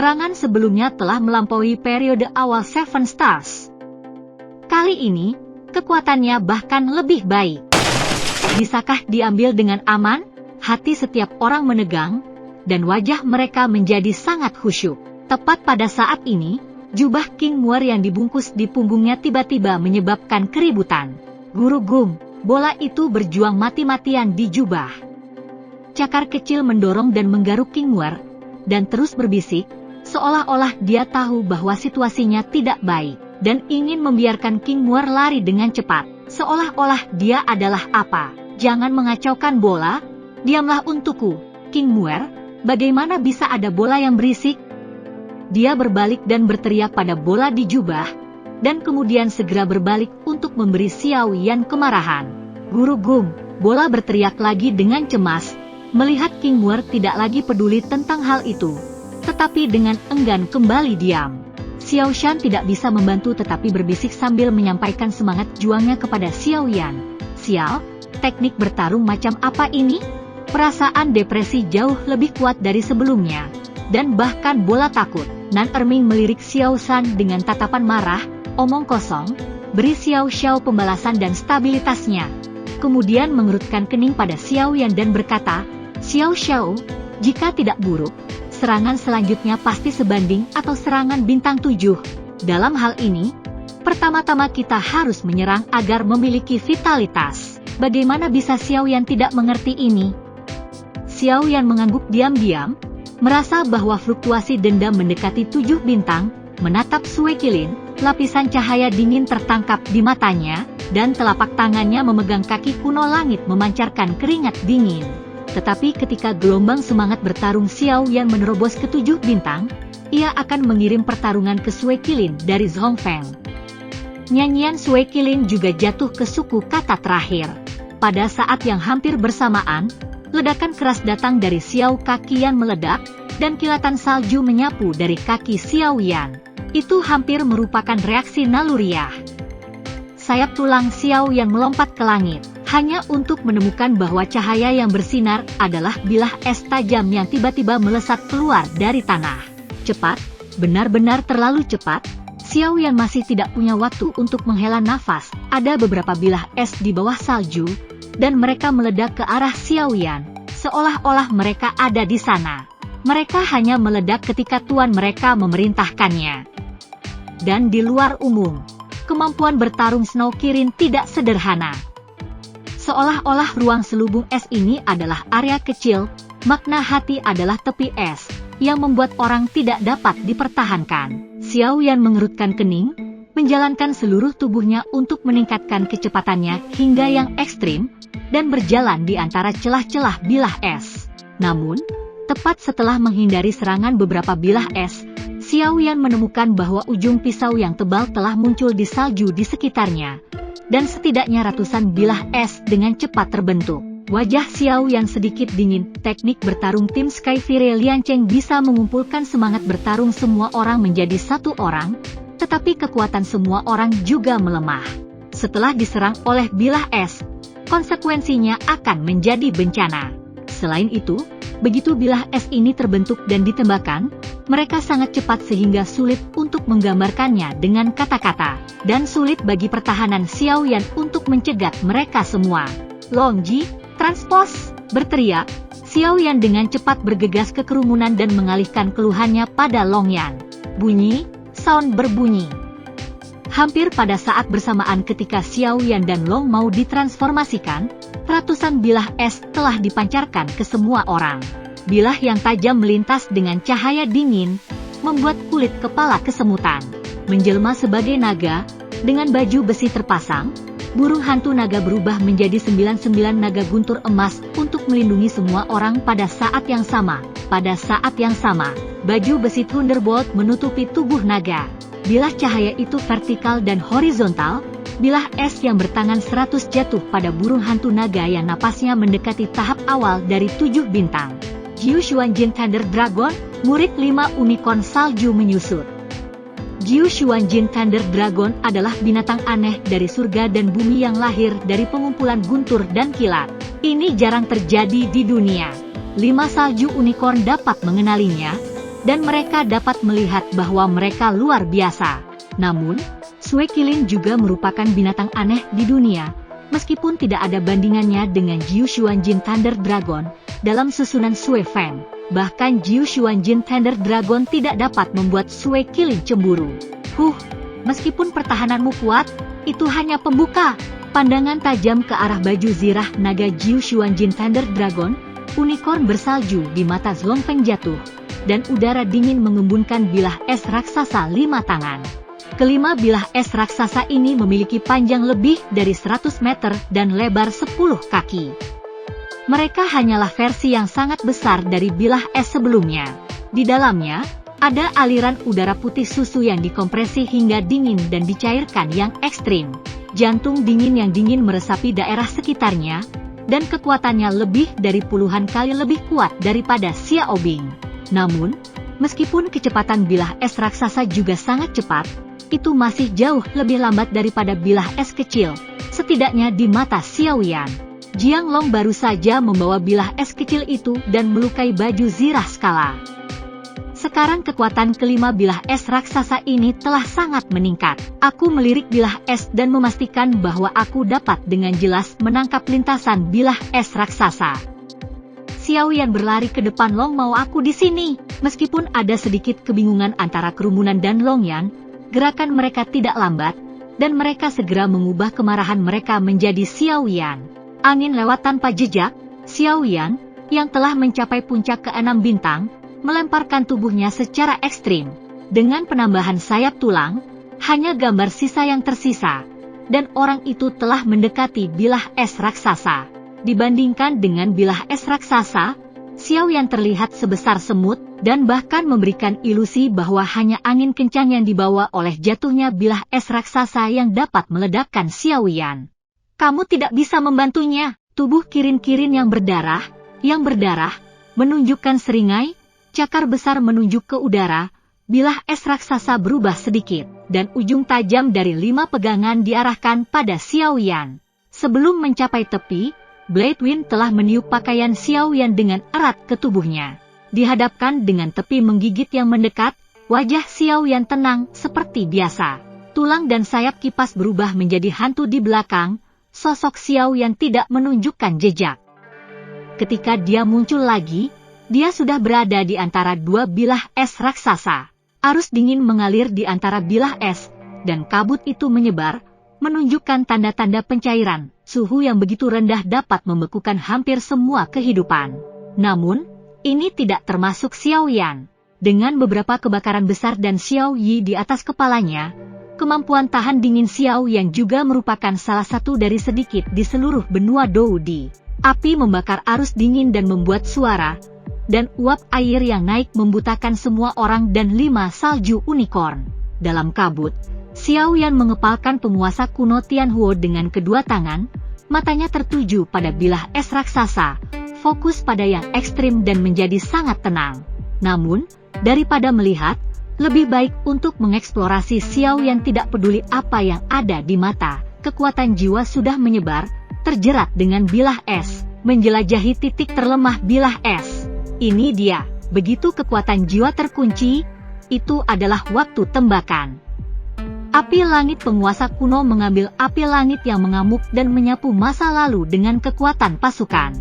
Serangan sebelumnya telah melampaui periode awal Seven Stars. Kali ini, kekuatannya bahkan lebih baik. Bisakah diambil dengan aman? Hati setiap orang menegang, dan wajah mereka menjadi sangat khusyuk. Tepat pada saat ini, jubah King Muer yang dibungkus di punggungnya tiba-tiba menyebabkan keributan. Guru Gum, bola itu berjuang mati-matian di jubah. Cakar kecil mendorong dan menggaruk King Muer, dan terus berbisik, seolah-olah dia tahu bahwa situasinya tidak baik, dan ingin membiarkan King Muer lari dengan cepat, seolah-olah dia adalah apa. Jangan mengacaukan bola, diamlah untukku, King Muer, bagaimana bisa ada bola yang berisik? Dia berbalik dan berteriak pada bola di jubah, dan kemudian segera berbalik untuk memberi Xiao Yan kemarahan. Guru Gum, bola berteriak lagi dengan cemas, melihat King Muer tidak lagi peduli tentang hal itu, tetapi dengan enggan kembali diam. Xiao Shan tidak bisa membantu tetapi berbisik sambil menyampaikan semangat juangnya kepada Xiao Yan. Xiao, teknik bertarung macam apa ini? Perasaan depresi jauh lebih kuat dari sebelumnya, dan bahkan bola takut. Nan Erming melirik Xiao Shan dengan tatapan marah, omong kosong, beri Xiao Xiao pembalasan dan stabilitasnya. Kemudian mengerutkan kening pada Xiao Yan dan berkata, Xiao Xiao, jika tidak buruk, serangan selanjutnya pasti sebanding atau serangan bintang 7. Dalam hal ini, pertama-tama kita harus menyerang agar memiliki vitalitas. Bagaimana bisa Xiao Yan tidak mengerti ini? Xiao Yan mengangguk diam-diam, merasa bahwa fluktuasi dendam mendekati 7 bintang, menatap Sue Qilin, lapisan cahaya dingin tertangkap di matanya, dan telapak tangannya memegang kaki kuno langit memancarkan keringat dingin. Tetapi ketika gelombang semangat bertarung Xiao Yan menerobos ke 7 bintang, ia akan mengirim pertarungan ke Sue Qilin dari Zhongfeng. Nyanyian Sue Qilin juga jatuh ke suku kata terakhir. Pada saat yang hampir bersamaan, ledakan keras datang dari Xiao kaki Yan meledak, dan kilatan salju menyapu dari kaki Xiao Yan. Itu hampir merupakan reaksi naluriah. Sayap tulang Xiao Yan melompat ke langit, hanya untuk menemukan bahwa cahaya yang bersinar adalah bilah es tajam yang tiba-tiba melesat keluar dari tanah. Cepat, benar-benar terlalu cepat. Xiao Yan masih tidak punya waktu untuk menghela nafas. Ada beberapa bilah es di bawah salju, dan mereka meledak ke arah Xiao Yan, seolah-olah mereka ada di sana. Mereka hanya meledak ketika tuan mereka memerintahkannya. Dan di luar umum, kemampuan bertarung Snow Kirin tidak sederhana. Seolah-olah ruang selubung es ini adalah area kecil, makna hati adalah tepi es, yang membuat orang tidak dapat dipertahankan. Xiao Yan mengerutkan kening, menjalankan seluruh tubuhnya untuk meningkatkan kecepatannya hingga yang ekstrim, dan berjalan di antara celah-celah bilah es. Namun, tepat setelah menghindari serangan beberapa bilah es, Xiao Yan menemukan bahwa ujung pisau yang tebal telah muncul di salju di sekitarnya, dan setidaknya ratusan bilah es dengan cepat terbentuk. Wajah Xiao Yan sedikit dingin. Teknik bertarung tim Sky Fire Liancheng bisa mengumpulkan semangat bertarung semua orang menjadi satu orang, tetapi kekuatan semua orang juga melemah. Setelah diserang oleh bilah es, konsekuensinya akan menjadi bencana. Selain itu, begitu bilah es ini terbentuk dan ditembakkan, mereka sangat cepat sehingga sulit untuk menggambarkannya dengan kata-kata, dan sulit bagi pertahanan Xiao Yan untuk mencegat mereka semua. Longji, transpos, berteriak, Xiao Yan dengan cepat bergegas ke kerumunan dan mengalihkan keluhannya pada Long Yan. Bunyi, sound berbunyi. Hampir pada saat bersamaan ketika Xiao Yan dan Long mau ditransformasikan, ratusan bilah es telah dipancarkan ke semua orang. Bilah yang tajam melintas dengan cahaya dingin, membuat kulit kepala kesemutan. Menjelma sebagai naga, dengan baju besi terpasang, burung hantu naga berubah menjadi 99 naga guntur emas untuk melindungi semua orang pada saat yang sama. Pada saat yang sama, baju besi Thunderbolt menutupi tubuh naga. Bilah cahaya itu vertikal dan horizontal, bilah es yang bertangan 100 jatuh pada burung hantu naga yang napasnya mendekati tahap awal dari 7 bintang. Jiu Xuanjin Thunder Dragon, murid 5 unicorn salju menyusut. Jiu Xuanjin Thunder Dragon adalah binatang aneh dari surga dan bumi yang lahir dari pengumpulan guntur dan kilat. Ini jarang terjadi di dunia. 5 salju unicorn dapat mengenalinya, dan mereka dapat melihat bahwa mereka luar biasa. Namun, Sui Qilin juga merupakan binatang aneh di dunia, meskipun tidak ada bandingannya dengan Jiu Xuanjin Thunder Dragon dalam susunan Sui Feng. Bahkan Jiu Xuanjin Thunder Dragon tidak dapat membuat Sui Qilin cemburu. Meskipun pertahananmu kuat, itu hanya pembuka. Pandangan tajam ke arah baju zirah naga Jiu Xuanjin Thunder Dragon, unicorn bersalju di mata Zhongfeng jatuh, dan udara dingin mengembunkan bilah es raksasa 5 tangan. Kelima bilah es raksasa ini memiliki panjang lebih dari 100 meter dan lebar 10 kaki. Mereka hanyalah versi yang sangat besar dari bilah es sebelumnya. Di dalamnya, ada aliran udara putih susu yang dikompresi hingga dingin dan dicairkan yang ekstrim. Jantung dingin yang dingin meresapi daerah sekitarnya, dan kekuatannya lebih dari puluhan kali lebih kuat daripada Xiaobing. Namun, meskipun kecepatan bilah es raksasa juga sangat cepat, itu masih jauh lebih lambat daripada bilah es kecil, setidaknya di mata Xiaoyan. Jiang Long baru saja membawa bilah es kecil itu dan melukai baju zirah skala. Sekarang kekuatan kelima bilah es raksasa ini telah sangat meningkat. Aku melirik bilah es dan memastikan bahwa aku dapat dengan jelas menangkap lintasan bilah es raksasa. Xiaoyan berlari ke depan. Long mau aku di sini. Meskipun ada sedikit kebingungan antara kerumunan dan Longyan, gerakan mereka tidak lambat, dan mereka segera mengubah kemarahan mereka menjadi Xiaoyan. Angin lewat tanpa jejak. Xiaoyan, yang telah mencapai puncak ke-6 bintang, melemparkan tubuhnya secara ekstrim. Dengan penambahan sayap tulang, hanya gambar sisa yang tersisa, dan orang itu telah mendekati bilah es raksasa. Dibandingkan dengan bilah es raksasa, Xiaoyan terlihat sebesar semut, dan bahkan memberikan ilusi bahwa hanya angin kencang yang dibawa oleh jatuhnya bilah es raksasa yang dapat meledakkan Xiaoyan. Kamu tidak bisa membantunya. Tubuh Kirin-Kirin yang berdarah, menunjukkan seringai. Cakar besar menunjuk ke udara, bilah es raksasa berubah sedikit, dan ujung tajam dari 5 pegangan diarahkan pada Xiaoyan. Sebelum mencapai tepi, Blade Wind telah meniup pakaian Xiaoyan dengan erat ke tubuhnya. Dihadapkan dengan tepi menggigit yang mendekat, wajah Xiaoyan tenang seperti biasa. Tulang dan sayap kipas berubah menjadi hantu di belakang, sosok Xiaoyan tidak menunjukkan jejak. Ketika dia muncul lagi, dia sudah berada di antara 2 bilah es raksasa. Arus dingin mengalir di antara bilah es, dan kabut itu menyebar, menunjukkan tanda-tanda pencairan. Suhu yang begitu rendah dapat membekukan hampir semua kehidupan. Namun, ini tidak termasuk Xiaoyan. Dengan beberapa kebakaran besar dan Xiao Yi di atas kepalanya, kemampuan tahan dingin Xiaoyan juga merupakan salah satu dari sedikit di seluruh benua Doudi. Api membakar arus dingin dan membuat suara, dan uap air yang naik membutakan semua orang dan 5 salju unicorn. Dalam kabut, Xiaoyan mengepalkan penguasa kuno Tianhuo dengan kedua tangan, matanya tertuju pada bilah es raksasa, fokus pada yang ekstrim dan menjadi sangat tenang. Namun, daripada melihat, lebih baik untuk mengeksplorasi. Xiaoyan tidak peduli apa yang ada di mata, kekuatan jiwa sudah menyebar, terjerat dengan bilah es, menjelajahi titik terlemah bilah es. Ini dia, begitu kekuatan jiwa terkunci, itu adalah waktu tembakan. Api langit penguasa kuno mengambil api langit yang mengamuk dan menyapu masa lalu dengan kekuatan pasukan.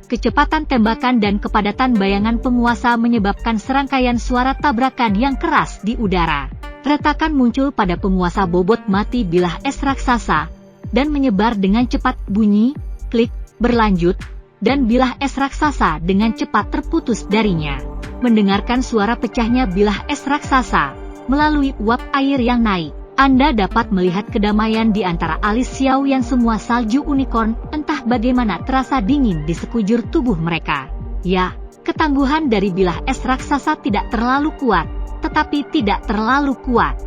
Kecepatan tembakan dan kepadatan bayangan penguasa menyebabkan serangkaian suara tabrakan yang keras di udara. Retakan muncul pada penguasa bobot mati bilah es raksasa, dan menyebar dengan cepat. Bunyi, klik, berlanjut, dan bilah es raksasa dengan cepat terputus darinya. Mendengarkan suara pecahnya bilah es raksasa, melalui uap air yang naik, Anda dapat melihat kedamaian di antara alis Xiaoyan. Semua salju unicorn, entah bagaimana terasa dingin di sekujur tubuh mereka. Ya, ketangguhan dari bilah es raksasa tidak terlalu kuat, tetapi tidak terlalu kuat.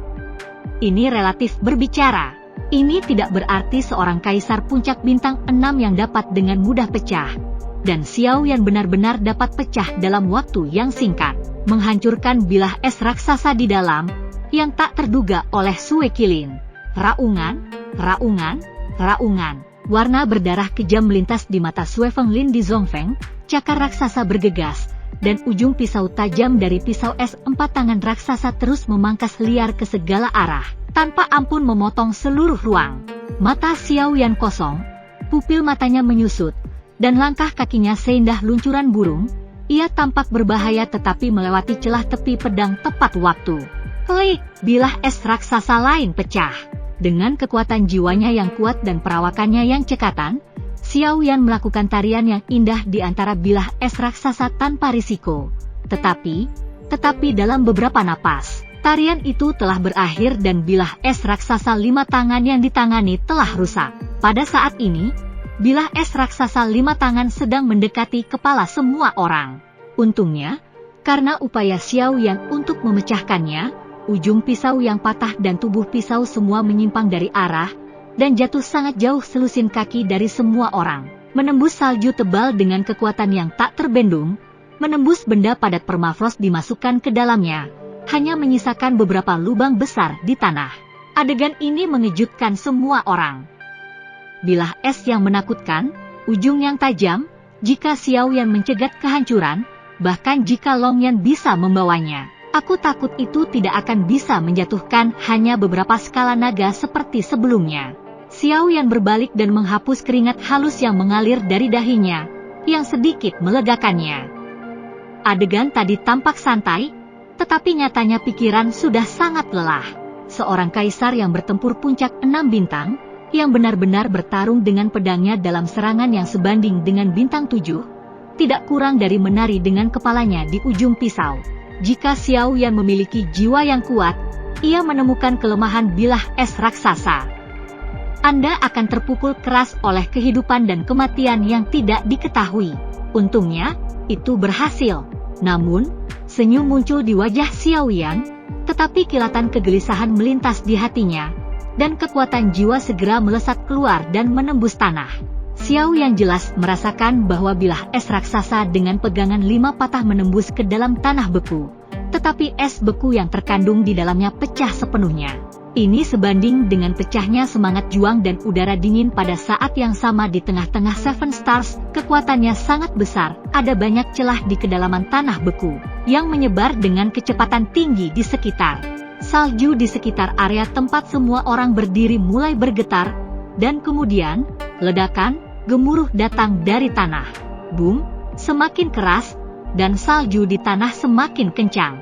Ini relatif berbicara. Ini tidak berarti seorang kaisar puncak bintang 6 yang dapat dengan mudah pecah. Dan Xiaoyan benar-benar dapat pecah dalam waktu yang singkat, menghancurkan bilah es raksasa di dalam, yang tak terduga oleh Sui Qilin. Raungan, raungan, raungan. Warna berdarah kejam melintas di mata Sui Fenglin di Zhongfeng, cakar raksasa bergegas, dan ujung pisau tajam dari pisau es empat tangan raksasa terus memangkas liar ke segala arah, tanpa ampun memotong seluruh ruang. Mata Xiao Yan kosong, pupil matanya menyusut, dan langkah kakinya seindah luncuran burung. Ia tampak berbahaya tetapi melewati celah tepi pedang tepat waktu. Klik, bilah es raksasa lain pecah. Dengan kekuatan jiwanya yang kuat dan perawakannya yang cekatan, Xiao Yan melakukan tarian yang indah di antara bilah es raksasa tanpa risiko. Tetapi dalam beberapa napas, tarian itu telah berakhir dan bilah es raksasa 5 tangan yang ditangani telah rusak. Pada saat ini, bilah es raksasa 5 tangan sedang mendekati kepala semua orang. Untungnya, karena upaya Xiao Yan untuk memecahkannya, ujung pisau yang patah dan tubuh pisau semua menyimpang dari arah, dan jatuh sangat jauh selusin kaki dari semua orang, menembus salju tebal dengan kekuatan yang tak terbendung, menembus benda padat permafrost dimasukkan ke dalamnya, hanya menyisakan beberapa lubang besar di tanah. Adegan ini mengejutkan semua orang. Bilah es yang menakutkan, ujung yang tajam, jika Xiao Yan mencegat kehancuran, bahkan jika Long Yan bisa membawanya. Aku takut itu tidak akan bisa menjatuhkan hanya beberapa skala naga seperti sebelumnya. Xiao Yan berbalik dan menghapus keringat halus yang mengalir dari dahinya, yang sedikit melegakannya. Adegan tadi tampak santai, tetapi nyatanya pikiran sudah sangat lelah. Seorang kaisar yang bertempur puncak 6 bintang, yang benar-benar bertarung dengan pedangnya dalam serangan yang sebanding dengan bintang 7, tidak kurang dari menari dengan kepalanya di ujung pisau. Jika Xiao Yan memiliki jiwa yang kuat, ia menemukan kelemahan bilah es raksasa. Anda akan terpukul keras oleh kehidupan dan kematian yang tidak diketahui. Untungnya, itu berhasil. Namun, senyum muncul di wajah Xiao Yan, tetapi kilatan kegelisahan melintas di hatinya, dan kekuatan jiwa segera melesat keluar dan menembus tanah. Xiao Yan jelas merasakan bahwa bilah es raksasa dengan pegangan 5 patah menembus ke dalam tanah beku. Tetapi es beku yang terkandung di dalamnya pecah sepenuhnya. Ini sebanding dengan pecahnya semangat juang dan udara dingin pada saat yang sama di tengah-tengah Seven Stars. Kekuatannya sangat besar, ada banyak celah di kedalaman tanah beku, yang menyebar dengan kecepatan tinggi di sekitar. Salju di sekitar area tempat semua orang berdiri mulai bergetar, dan kemudian, ledakan, gemuruh datang dari tanah. Boom, semakin keras, dan salju di tanah semakin kencang.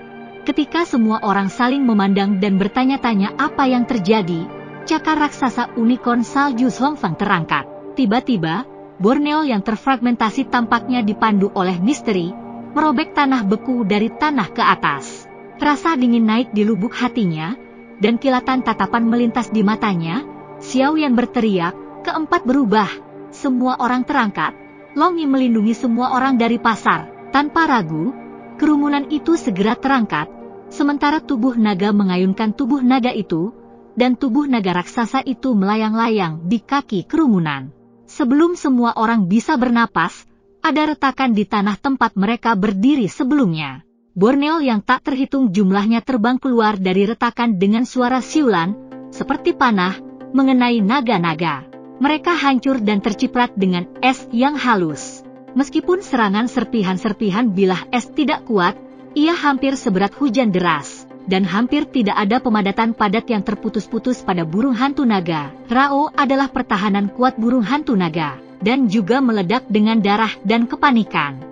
Ketika semua orang saling memandang dan bertanya-tanya apa yang terjadi, cakar raksasa unicorn salju Zhongfang terangkat. Tiba-tiba, Borneo yang terfragmentasi tampaknya dipandu oleh misteri, merobek tanah beku dari tanah ke atas. Rasa dingin naik di lubuk hatinya, dan kilatan tatapan melintas di matanya. Xiao Yan berteriak, keempat berubah. Semua orang terangkat, Long Yi melindungi semua orang dari pasar. Tanpa ragu, kerumunan itu segera terangkat, sementara tubuh naga mengayunkan tubuh naga itu, dan tubuh naga raksasa itu melayang-layang di kaki kerumunan. Sebelum semua orang bisa bernapas, ada retakan di tanah tempat mereka berdiri sebelumnya. Borneo yang tak terhitung jumlahnya terbang keluar dari retakan dengan suara siulan, seperti panah, mengenai naga-naga. Mereka hancur dan terciprat dengan es yang halus. Meskipun serangan serpihan-serpihan bilah es tidak kuat, ia hampir seberat hujan deras, dan hampir tidak ada pemadatan padat yang terputus-putus pada burung hantu naga. Rao adalah pertahanan kuat burung hantu naga, dan juga meledak dengan darah dan kepanikan.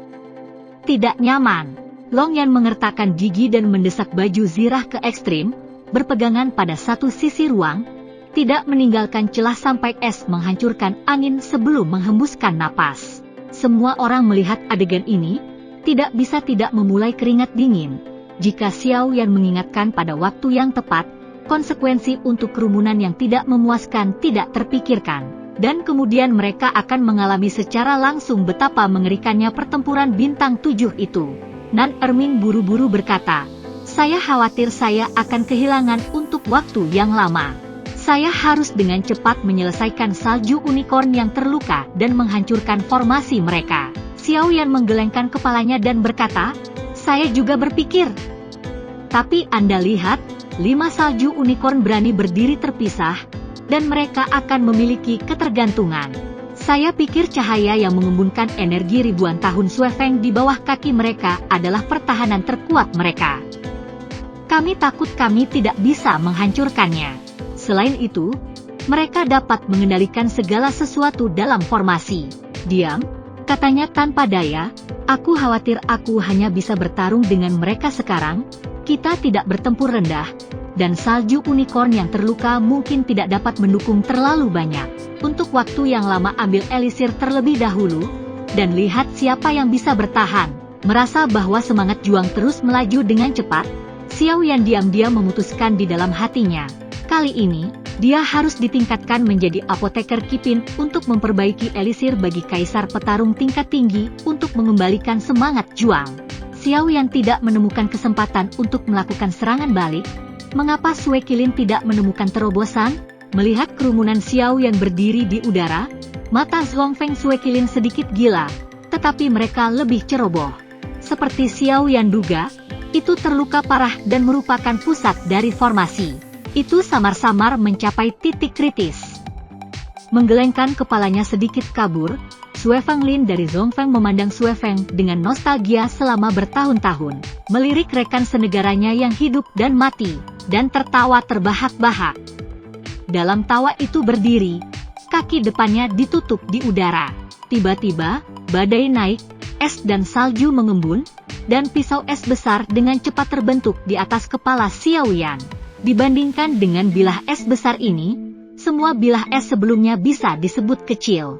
Tidak nyaman. Long Yan mengertakkan gigi dan mendesak baju zirah ke ekstrim, berpegangan pada satu sisi ruang, tidak meninggalkan celah sampai es menghancurkan angin sebelum menghembuskan napas. Semua orang melihat adegan ini, tidak bisa tidak memulai keringat dingin. Jika Xiao Yan mengingatkan pada waktu yang tepat, konsekuensi untuk kerumunan yang tidak memuaskan tidak terpikirkan. Dan kemudian mereka akan mengalami secara langsung betapa mengerikannya pertempuran bintang 7 itu. Nan Erming buru-buru berkata, saya khawatir saya akan kehilangan untuk waktu yang lama. Saya harus dengan cepat menyelesaikan salju unicorn yang terluka dan menghancurkan formasi mereka. Xiao Yan menggelengkan kepalanya dan berkata, saya juga berpikir. Tapi Anda lihat, 5 salju unicorn berani berdiri terpisah, dan mereka akan memiliki ketergantungan. Saya pikir cahaya yang mengembunkan energi ribuan tahun Sue Feng di bawah kaki mereka adalah pertahanan terkuat mereka. Kami takut kami tidak bisa menghancurkannya. Selain itu, mereka dapat mengendalikan segala sesuatu dalam formasi. Diam, katanya tanpa daya, aku khawatir aku hanya bisa bertarung dengan mereka sekarang, kita tidak bertempur rendah, dan salju unicorn yang terluka mungkin tidak dapat mendukung terlalu banyak. Untuk waktu yang lama ambil elisir terlebih dahulu, dan lihat siapa yang bisa bertahan. Merasa bahwa semangat juang terus melaju dengan cepat, Xiao Yan diam-diam memutuskan di dalam hatinya. Kali ini, dia harus ditingkatkan menjadi apoteker Kipin untuk memperbaiki elisir bagi kaisar petarung tingkat tinggi untuk mengembalikan semangat juang. Xiao Yan tidak menemukan kesempatan untuk melakukan serangan balik. Mengapa Sue Qilin tidak menemukan terobosan? Melihat kerumunan Xiao Yan berdiri di udara, mata Zhongfeng Sue Qilin sedikit gila, tetapi mereka lebih ceroboh. Seperti Xiao Yan duga, itu terluka parah dan merupakan pusat dari formasi. Itu samar-samar mencapai titik kritis. Menggelengkan kepalanya sedikit kabur, Sue Fanglin dari Zhongfeng memandang Sue Feng dengan nostalgia selama bertahun-tahun, melirik rekan senegaranya yang hidup dan mati, dan tertawa terbahak-bahak. Dalam tawa itu berdiri, kaki depannya ditutup di udara. Tiba-tiba, badai naik, es dan salju mengembun, dan pisau es besar dengan cepat terbentuk di atas kepala Xiao Yan. Dibandingkan dengan bilah es besar ini, semua bilah es sebelumnya bisa disebut kecil.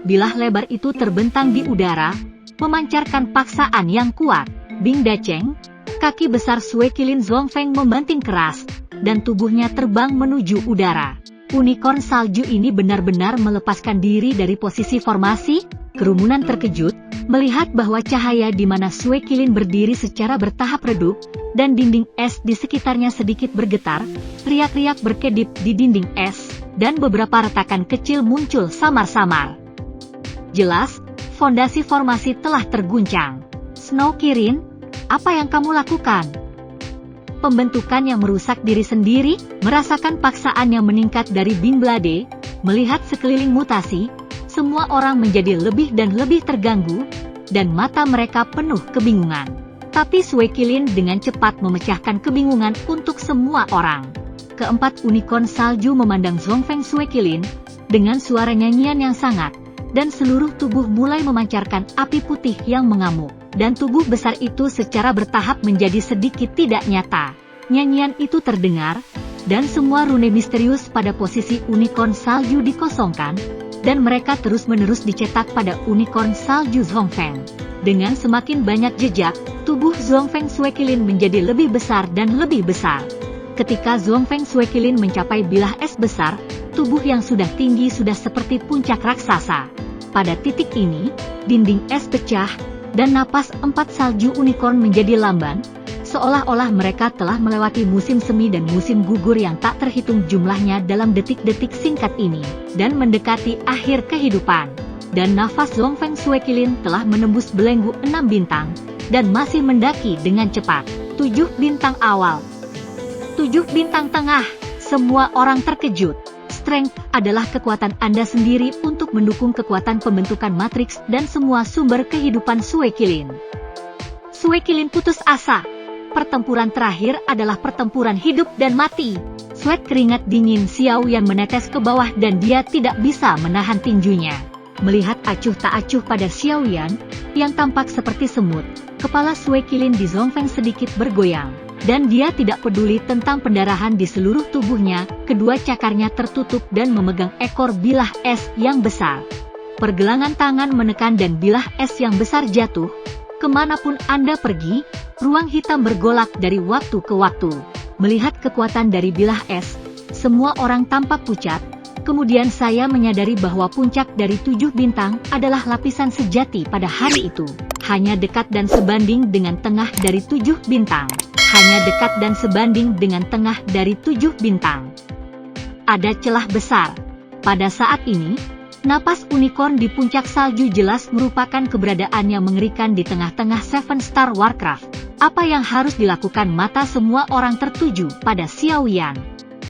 Bilah lebar itu terbentang di udara, memancarkan paksaan yang kuat. Bing Dacheng, kaki besar Sue Qilin Zhongfeng membanting keras, dan tubuhnya terbang menuju udara. Unicorn salju ini benar-benar melepaskan diri dari posisi formasi. Kerumunan terkejut, melihat bahwa cahaya di mana Sue Qilin berdiri secara bertahap redup, dan dinding es di sekitarnya sedikit bergetar, riak-riak berkedip di dinding es, dan beberapa retakan kecil muncul samar-samar. Jelas, fondasi formasi telah terguncang. Snow Kirin, apa yang kamu lakukan? Pembentukan yang merusak diri sendiri, merasakan paksaan yang meningkat dari Bing Blade, melihat sekeliling mutasi, semua orang menjadi lebih dan lebih terganggu, dan mata mereka penuh kebingungan. Tapi Sue Qilin dengan cepat memecahkan kebingungan untuk semua orang. Keempat unicorn salju memandang Zhongfeng Sue Qilin, dengan suara nyanyian yang sangat, dan seluruh tubuh mulai memancarkan api putih yang mengamuk. Dan tubuh besar itu secara bertahap menjadi sedikit tidak nyata. Nyanyian itu terdengar, dan semua rune misterius pada posisi unicorn salju dikosongkan, dan mereka terus-menerus dicetak pada unicorn salju Zhongfeng. Dengan semakin banyak jejak, tubuh Zhongfeng Sue Qilin menjadi lebih besar dan lebih besar. Ketika Zhongfeng Sue Qilin mencapai bilah es besar, tubuh yang sudah tinggi sudah seperti puncak raksasa. Pada titik ini, dinding es pecah, dan napas empat salju unicorn menjadi lamban, seolah-olah mereka telah melewati musim semi dan musim gugur yang tak terhitung jumlahnya dalam detik-detik singkat ini, dan mendekati akhir kehidupan. Dan nafas Zhongfeng Sue Qilin telah menembus belenggu 6 bintang, dan masih mendaki dengan cepat. 7 bintang awal, 7 bintang tengah, semua orang terkejut. Strength adalah kekuatan Anda sendiri untuk mendukung kekuatan pembentukan matriks dan semua sumber kehidupan Sue Qilin. Sue Qilin putus asa. Pertempuran terakhir adalah pertempuran hidup dan mati. Sweat keringat dingin Xiao Yan menetes ke bawah dan dia tidak bisa menahan tinjunya. Melihat acuh tak acuh pada Xiao Yan, yang tampak seperti semut, kepala Sue Qilin di Zhongfeng sedikit bergoyang. Dan dia tidak peduli tentang pendarahan di seluruh tubuhnya, kedua cakarnya tertutup dan memegang ekor bilah es yang besar. Pergelangan tangan menekan dan bilah es yang besar jatuh. Kemanapun Anda pergi, ruang hitam bergolak dari waktu ke waktu. Melihat kekuatan dari bilah es, semua orang tampak pucat. Kemudian saya menyadari bahwa puncak dari 7 bintang adalah lapisan sejati pada hari itu. Hanya dekat dan sebanding dengan tengah dari 7 bintang. Hanya dekat dan sebanding dengan tengah dari 7 bintang. Ada celah besar. Pada saat ini, napas unicorn di puncak salju jelas merupakan keberadaan yang mengerikan di tengah-tengah Seven Star Warcraft. Apa yang harus dilakukan? Mata semua orang tertuju pada Xiao Yan.